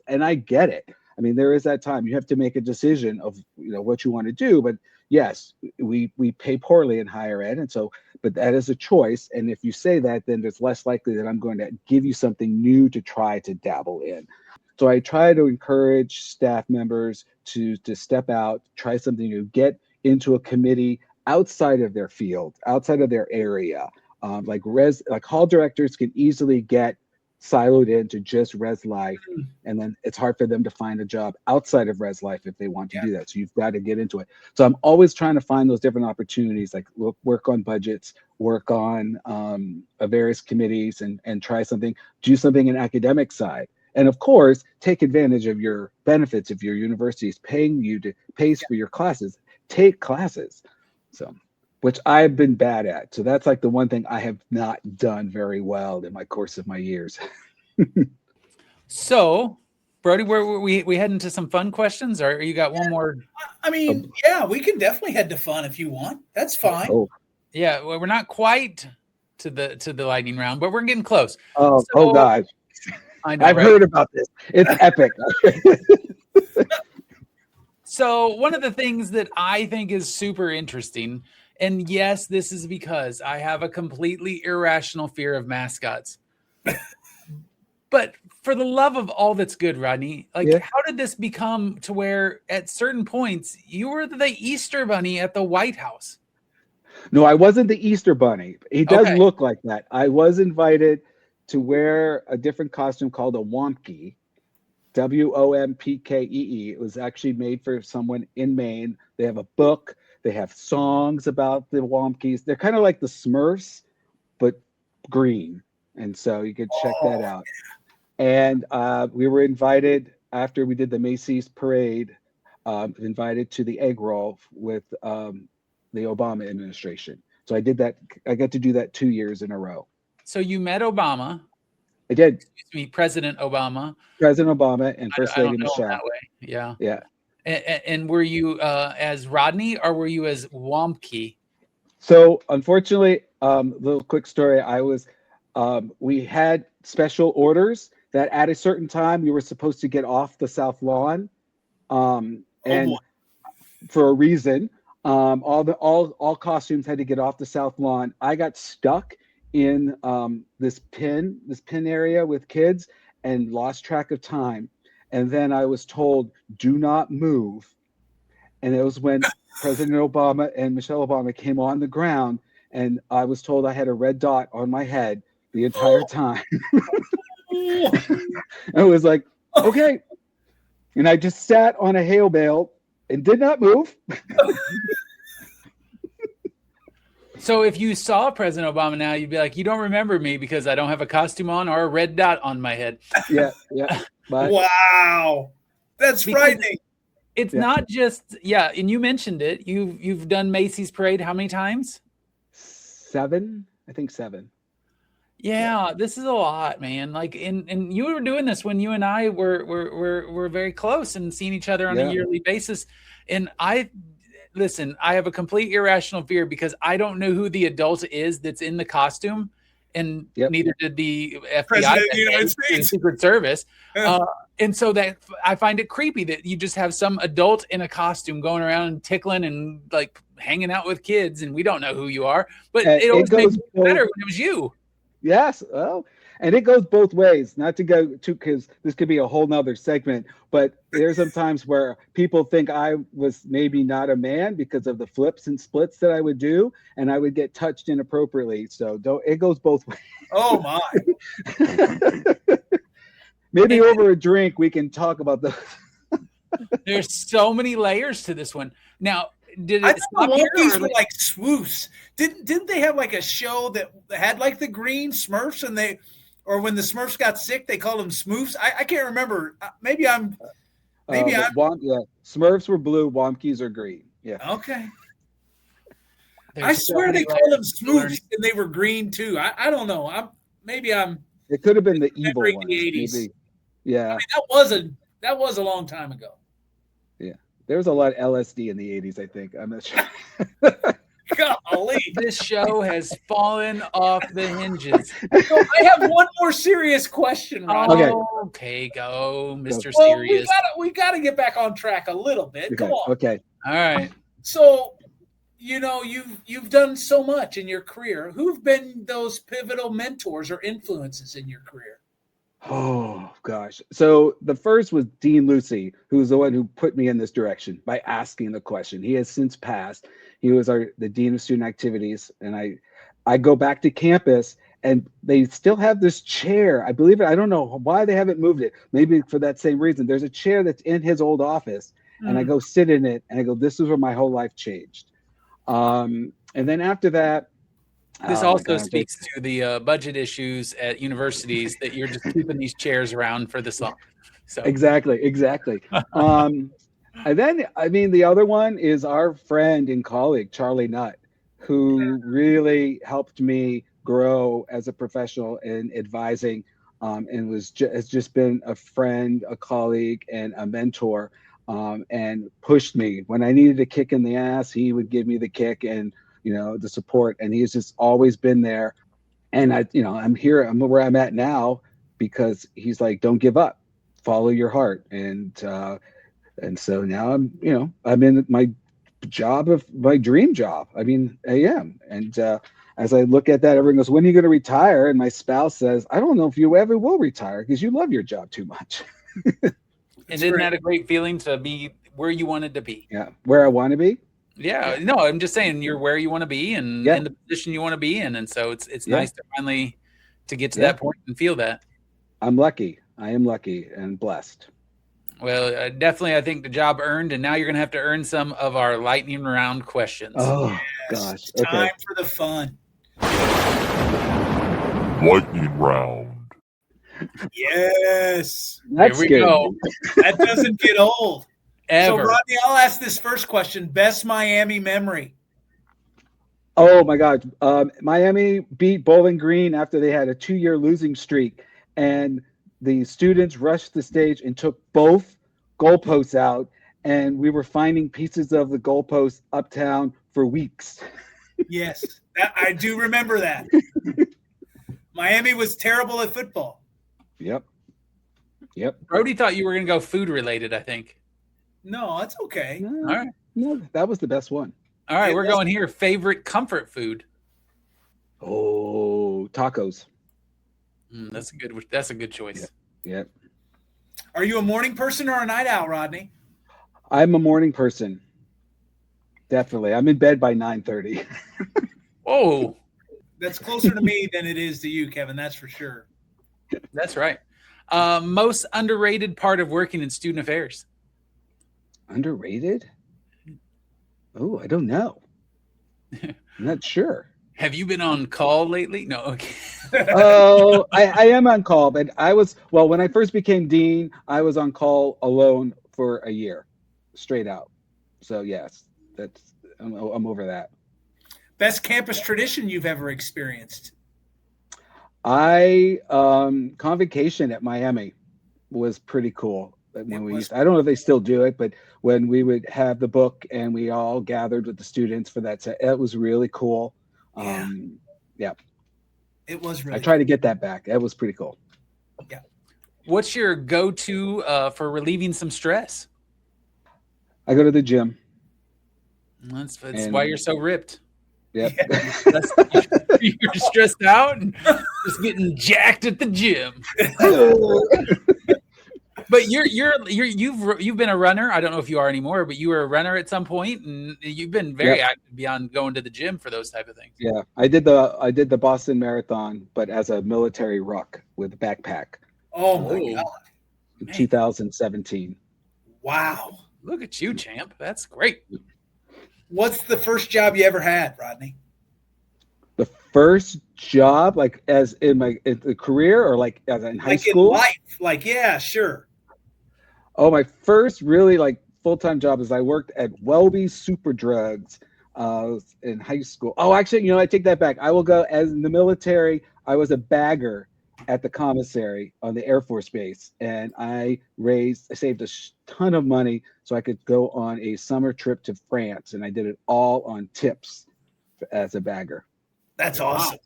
and I get it. I mean, there is that time you have to make a decision of what you want to do, but yes, we pay poorly in higher ed, and so, but that is a choice. And if you say that, then there's less likely that I'm going to give you something new to try to dabble in. So I try to encourage staff members to step out, try something new, get into a committee outside of their field, outside of their area. Like hall directors can easily get siloed into just res life, and then it's hard for them to find a job outside of res life if they want to do that. So you've got to get into it. So I'm always trying to find those different opportunities, like work on budgets, work on various committees, and try something, do something in academic side. And of course, take advantage of your benefits. If your university is paying you to pay for your classes, take classes. So, which I've been bad at. So that's like the one thing I have not done very well in my course of my years. So, Brody, we head into some fun questions, or you got one more? I mean, yeah, we can definitely head to fun if you want. That's fine. Oh. Yeah, well, we're not quite to the lightning round, but we're getting close. Oh God. I know, I've heard about this. It's epic. So one of the things that I think is super interesting, and yes, this is because I have a completely irrational fear of mascots. But for the love of all that's good, Rodney, like Yeah. how did this become to where at certain points you were the Easter Bunny at the White House? No, I wasn't the Easter Bunny. He does Okay. look like that. I was invited to wear a different costume called a Wompke, Wompkee. It was actually made for someone in Maine. They have a book. They have songs about the Wompkes. They're kind of like the Smurfs, but green. And so you could check that out. And we were invited after we did the Macy's parade, invited to the egg roll with the Obama administration. So I did that. I got to do that 2 years in a row. So you met Obama. I did. Excuse me, President Obama. President Obama and First I Lady don't know him Michelle. that way. Yeah. Yeah. And were you as Rodney or were you as Wompke? So unfortunately, little quick story. We had special orders that at a certain time we were supposed to get off the South Lawn, and for a reason, all costumes had to get off the South Lawn. I got stuck in this pin area with kids and lost track of time. And then I was told, do not move. And it was when President Obama and Michelle Obama came on the ground, and I was told I had a red dot on my head the entire time. I was like, okay. And I just sat on a hail bale and did not move. So if you saw President Obama now, you'd be like, you don't remember me because I don't have a costume on or a red dot on my head. Yeah. But wow. That's frightening. It's not just, and you mentioned it. You've done Macy's Parade how many times? 7. I think 7. Yeah, this is a lot, man. Like, and you were doing this when you and I were very close and seeing each other on a yearly basis. And I have a complete irrational fear because I don't know who the adult is that's in the costume, and neither did the FBI, President of the United States. Secret Service. And so that I find it creepy that you just have some adult in a costume going around and tickling and like hanging out with kids, and we don't know who you are. But it always makes it better when it was you. Yes. Oh, and it goes both ways. Not to go to, because this could be a whole nother segment, but there's some times where people think I was maybe not a man because of the flips and splits that I would do, and I would get touched inappropriately. So it goes both ways. Oh my. Maybe over a drink we can talk about those. There's so many layers to this one. Now, did it I thought the Wonkies were like like swoofs. Didn't they have like a show that had like the green Smurfs, and when the Smurfs got sick they called them Smoofs? I can't remember. Maybe I'm Smurfs were blue, Wonkies are green. Yeah. Okay. I swear they called them Smoofs and they were green too. I don't know. It could have been the evil ones. The 80s. Maybe. Yeah. I mean, that was a long time ago. Yeah. There was a lot of LSD in the 80s, I think. I'm not sure. Golly. This show has fallen off the hinges. So I have one more serious question, Ron. Okay, go, Mr. Serious. We gotta get back on track a little bit. Okay. Come on. Okay. All right. So, you've done so much in your career. Who've been those pivotal mentors or influences in your career? Oh gosh. So the first was Dean Lucy, who was the one who put me in this direction by asking the question. He has since passed. He was the Dean of Student Activities. And I go back to campus and they still have this chair. I believe it. I don't know why they haven't moved it. Maybe for that same reason. There's a chair that's in his old office. And I go sit in it and I go, this is where my whole life changed. And then after that, this also speaks to the budget issues at universities that you're just keeping these chairs around for this long. So exactly. And then, the other one is our friend and colleague, Charlie Nutt, who really helped me grow as a professional in advising, and has just been a friend, a colleague, and a mentor, and pushed me. When I needed a kick in the ass, he would give me the kick and the support, and he's just always been there. And I'm where I'm at now because he's like, don't give up, follow your heart. And so now I'm in my dream job. I am. And as I look at that, everyone goes, when are you going to retire? And my spouse says, I don't know if you ever will retire because you love your job too much. And isn't that a great feeling to be where you wanted to be? Yeah, where I want to be. Yeah, no, I'm just saying you're where you want to be and in the position you want to be in. And so it's nice to finally to get to that point and feel that. I'm lucky. I am lucky and blessed. Well, definitely, I think the job earned, and now you're going to have to earn some of our lightning round questions. Oh, gosh. It's time for the fun. Lightning round. Yes. That's Here we go. That doesn't get old. Ever. So, Rodney, I'll ask this first question. Best Miami memory? Oh, my God. Miami beat Bowling Green after they had a 2-year losing streak. And the students rushed the stage and took both goalposts out. And we were finding pieces of the goalposts uptown for weeks. Yes, I do remember that. Miami was terrible at football. Yep. Brody thought you were going to go food related, I think. No, that's okay. No, All right. No, that was the best one. All right, we're going here. Favorite comfort food? Oh, tacos. That's a good choice. Yep. Are you a morning person or a night owl, Rodney? I'm a morning person. Definitely. I'm in bed by 9:30. Oh, That's closer to me than it is to you, Kevin. That's for sure. that's right. Most underrated part of working in student affairs? Underrated? Oh, I don't know. I'm not sure. Have you been on call lately? No. Okay. Oh, I am on call, but when I first became dean, I was on call alone for a year, straight out. So yes, I'm over that. Best campus tradition you've ever experienced? Convocation at Miami was pretty cool. I don't know if they still do it, but when we would have the book and we all gathered with the students for that, it was really cool. Yeah. It was really I tried to get that back. That was pretty cool. Yeah. What's your go-to for relieving some stress? I go to the gym. That's why you're so ripped. Yep. You're stressed out and just getting jacked at the gym. But you've been a runner. I don't know if you are anymore, but you were a runner at some point, and you've been very active beyond going to the gym for those type of things. Yeah, I did the Boston Marathon, but as a military ruck with a backpack. Oh my God! In 2017. Wow! Look at you, champ. That's great. What's the first job you ever had, Rodney? The first job, like as in the career, or like as in high school? In life, like yeah, sure. Oh, my first really like full-time job is I worked at Welby Super Drugs in high school. Oh, actually, I take that back. I will go as in the military. I was a bagger at the commissary on the Air Force Base, and I saved a ton of money so I could go on a summer trip to France, and I did it all on tips as a bagger. That's awesome.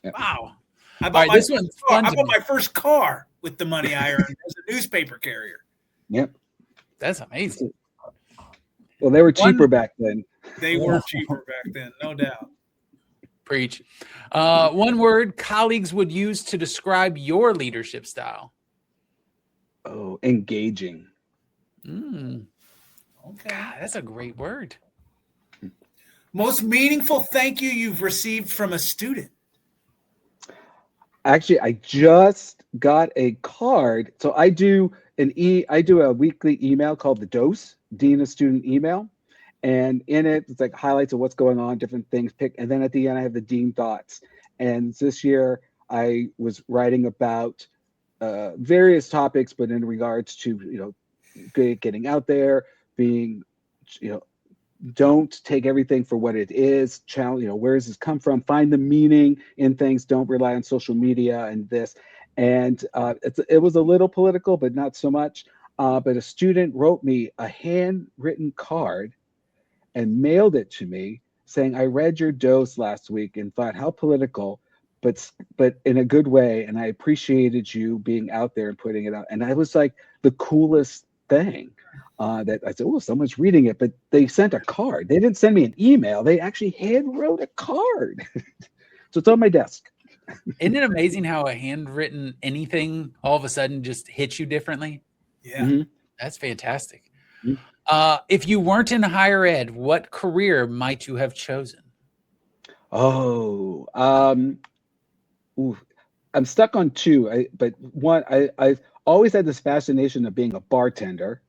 Wow. I bought my first car with the money I earned as a newspaper carrier. Yep. That's amazing. Well, they were cheaper back then. They were cheaper back then, no doubt. Preach. One word colleagues would use to describe your leadership style. Oh, engaging. Okay. God, that's a great word. Most meaningful thank you you've received from a student? Actually, I just got a card. So I do a weekly email called the Dose, Dean of Student Email. And in it, it's like highlights of what's going on, different things picked. And then at the end, I have the Dean Thoughts. And this year, I was writing about various topics, but in regards to, getting out there, being, don't take everything for what it is. Challenge, where does this come from? Find the meaning in things. Don't rely on social media and this. And it was a little political, but not so much. But a student wrote me a handwritten card and mailed it to me saying, I read your dose last week and thought how political, but in a good way. And I appreciated you being out there and putting it out. And I was like the coolest thing that I said, oh, someone's reading it, but they sent a card. They didn't send me an email. They actually hand wrote a card. So it's on my desk. Isn't it amazing how a handwritten anything all of a sudden just hits you differently? Yeah. Mhm. That's fantastic. Mhm. If you weren't in higher ed, what career might you have chosen? Oh, ooh, I'm stuck on two. But one, I've always had this fascination of being a bartender,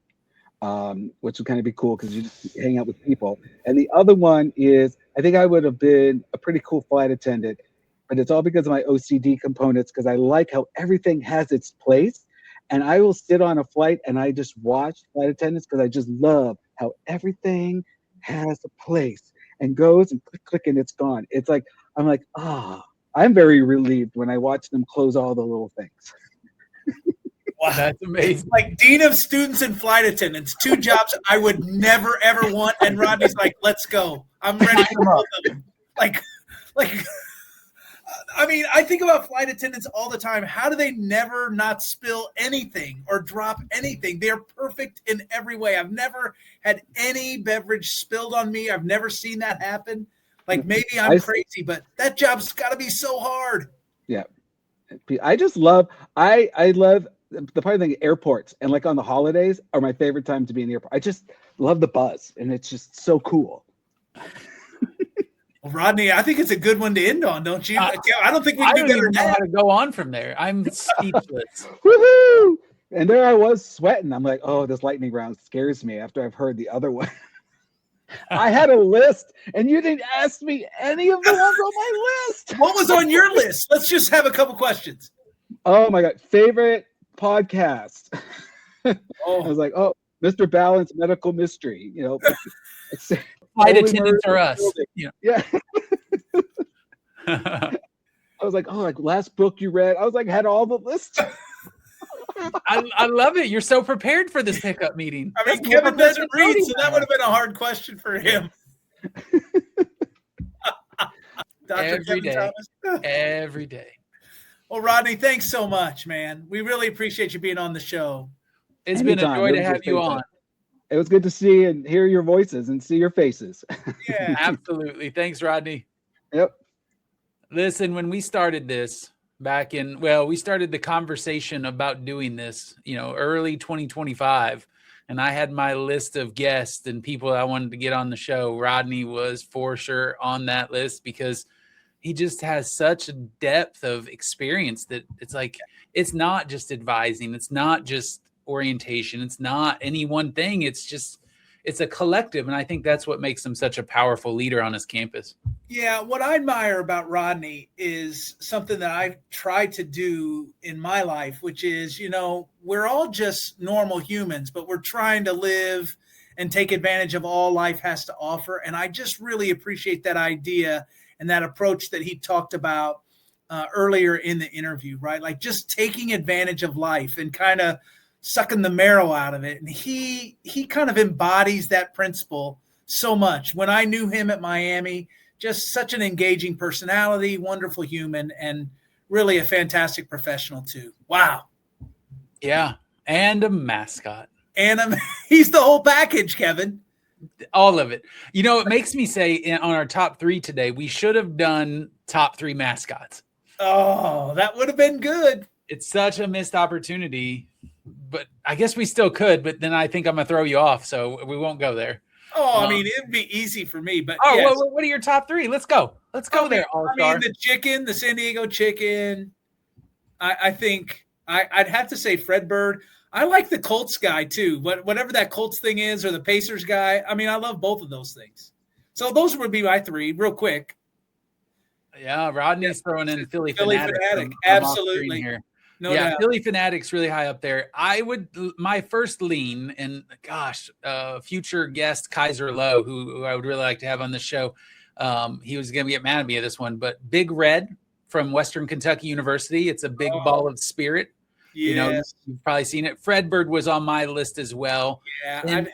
which would kind of be cool because you just hang out with people. And the other one is, I think I would have been a pretty cool flight attendant, but it's all because of my OCD components, because I like how everything has its place. And I will sit on a flight and I just watch flight attendants because I just love how everything has a place and goes and click, click, and it's gone. It's like, I'm like, I'm very relieved when I watch them close all the little things. Wow. That's amazing. Like dean of students and flight attendants, two jobs I would never ever want. And Rodney's like, let's go. I'm ready for both of them. Like, I mean, I think about flight attendants all the time. How do they never not spill anything or drop anything? They're perfect in every way. I've never had any beverage spilled on me. I've never seen that happen. Like, maybe I'm crazy, but that job's got to be so hard. Yeah. I just love, I love the part of the airports, and like on the holidays are my favorite time to be in the airport. I just love the buzz, and it's just so cool. Well, Rodney, I think it's a good one to end on, don't you? I don't think we can do better than know how that. to go on from there. I'm speechless. Woohoo! And there I was sweating. I'm like, oh, this lightning round scares me after I've heard the other one. I had a list, and you didn't ask me any of the ones on my list. What was on your list? Let's just have a couple questions. Oh my God, favorite podcast. I was like, oh, Mr. Balance Medical Mystery. You know, Flight attendants are us. Yeah. I was like, oh, like last book you read. I was like, had all the lists. I love it. You're so prepared for this pickup meeting. I mean, Kevin doesn't read, so that would have been a hard question for him. Dr. Every Kevin day. Thomas. Every day. Well, Rodney, thanks so much, man. We really appreciate you being on the show. It's been a joy to have you on. It was good to see and hear your voices and see your faces. Yeah, absolutely. Thanks, Rodney. Yep. Listen, when we started this we started the conversation about doing this, early 2025, and I had my list of guests and people I wanted to get on the show. Rodney was for sure on that list because he just has such a depth of experience that it's like, it's not just advising. It's not just orientation. It's not any one thing. It's a collective. And I think that's what makes him such a powerful leader on his campus. Yeah. What I admire about Rodney is something that I've tried to do in my life, which is, we're all just normal humans, but we're trying to live and take advantage of all life has to offer. And I just really appreciate that idea and that approach that he talked about earlier in the interview, right? Like just taking advantage of life and kind of sucking the marrow out of it. And he kind of embodies that principle so much. When I knew him at Miami, just such an engaging personality, wonderful human, and really a fantastic professional too. Wow. Yeah. And a mascot. And he's the whole package, Kevin. All of it. It makes me say on our top 3 today, we should have done top 3 mascots. Oh, that would have been good. It's such a missed opportunity, but I guess we still could, but then I think I'm going to throw you off, so we won't go there. Oh, I mean, it'd be easy for me, but yes. Yes. What are your top 3? Let's go. Let's go there, All-Star. I mean, the San Diego chicken. I think I'd have to say Fred Bird. I like the Colts guy too. Whatever that Colts thing is, or the Pacers guy. I mean, I love both of those things. So those would be my 3 real quick. Yeah, Rodney's throwing in Philly Fanatic. Absolutely. Here. No doubt. Philly Fanatic's really high up there. My first lean, and gosh, future guest Kaiser Lowe, who I would really like to have on the show. He was going to get mad at me at this one, but Big Red from Western Kentucky University. It's a big ball of spirit. Yes. You've probably seen it. Fred Bird was on my list as well. Yeah,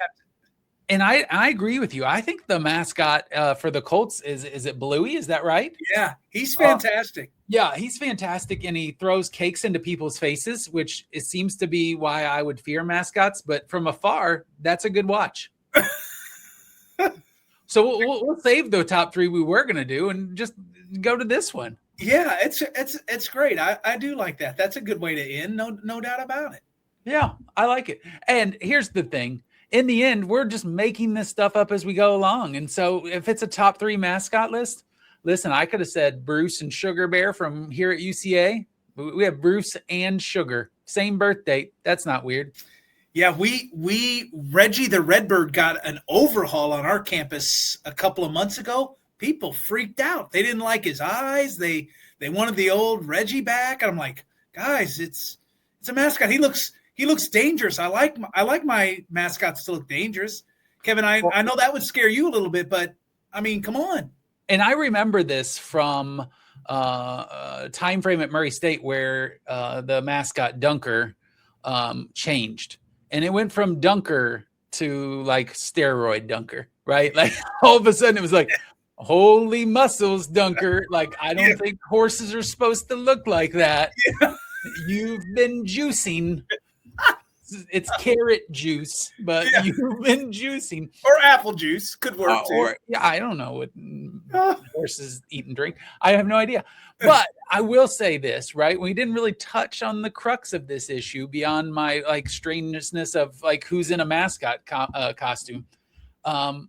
and I agree with you. I think the mascot for the Colts is it Bluey? Is that right? Yeah, he's fantastic. Yeah, he's fantastic, and he throws cakes into people's faces, which it seems to be why I would fear mascots. But from afar, that's a good watch. So we'll save the top 3 we were going to do and just go to this one. Yeah, it's great. I do like that. That's a good way to end. No doubt about it. Yeah, I like it. And here's the thing. In the end, we're just making this stuff up as we go along. And so if it's a top 3 mascot list, listen, I could have said Bruce and Sugar Bear from here at UCA. We have Bruce and Sugar. Same birth date. That's not weird. Yeah, we Reggie the Redbird got an overhaul on our campus a couple of months ago. People freaked out. They didn't like his eyes. They wanted the old Reggie back. And I'm like, guys, it's a mascot. He looks dangerous. I like my mascots to look dangerous. Kevin, I know that would scare you a little bit, but I mean, come on. And I remember this from a time frame at Murray State where the mascot Dunker changed. And it went from Dunker to like steroid Dunker, right? Like all of a sudden it was like, holy muscles, Dunker. Like, I don't think horses are supposed to look like that. Yeah. You've been juicing. It's carrot juice, but you've been juicing. Or apple juice could work too. Or I don't know what horses eat and drink. I have no idea. But I will say this, right? We didn't really touch on the crux of this issue beyond my like strangeness of like who's in a mascot costume.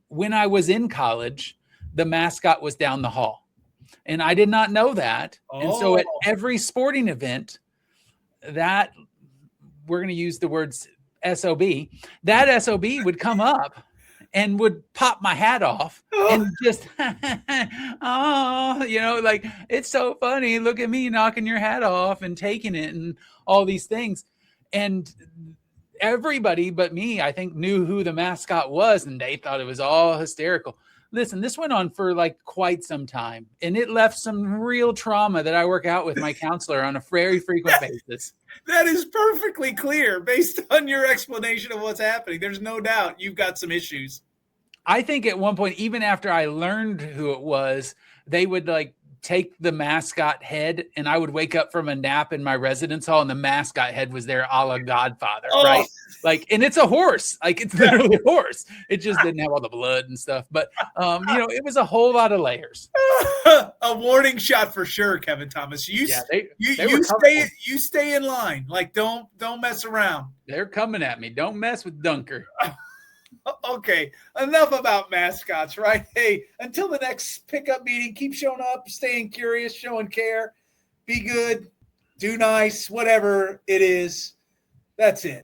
When I was in college, the mascot was down the hall, and I did not know that. And so at every sporting event that we're going to use the words SOB, that SOB would come up and would pop my hat off and just, like, it's so funny. Look at me knocking your hat off and taking it and all these things. And everybody but me, I think, knew who the mascot was, and they thought it was all hysterical. Listen, this went on for like quite some time, and it left some real trauma that I work out with my counselor on a very frequent basis. That is perfectly clear based on your explanation of what's happening. There's no doubt you've got some issues. I think at one point, even after I learned who it was, they would like take the mascot head, and I would wake up from a nap in my residence hall, and the mascot head was there a la Godfather, right? Like, and it's a horse. Like, it's literally a horse. It just didn't have all the blood and stuff. But, it was a whole lot of layers. A warning shot for sure, Kevin Thomas. You stay in line. Like, don't mess around. They're coming at me. Don't mess with Dunker. Okay, enough about mascots, right? Hey, until the next pickup meeting, keep showing up, staying curious, showing care, be good, do nice, whatever it is. That's it.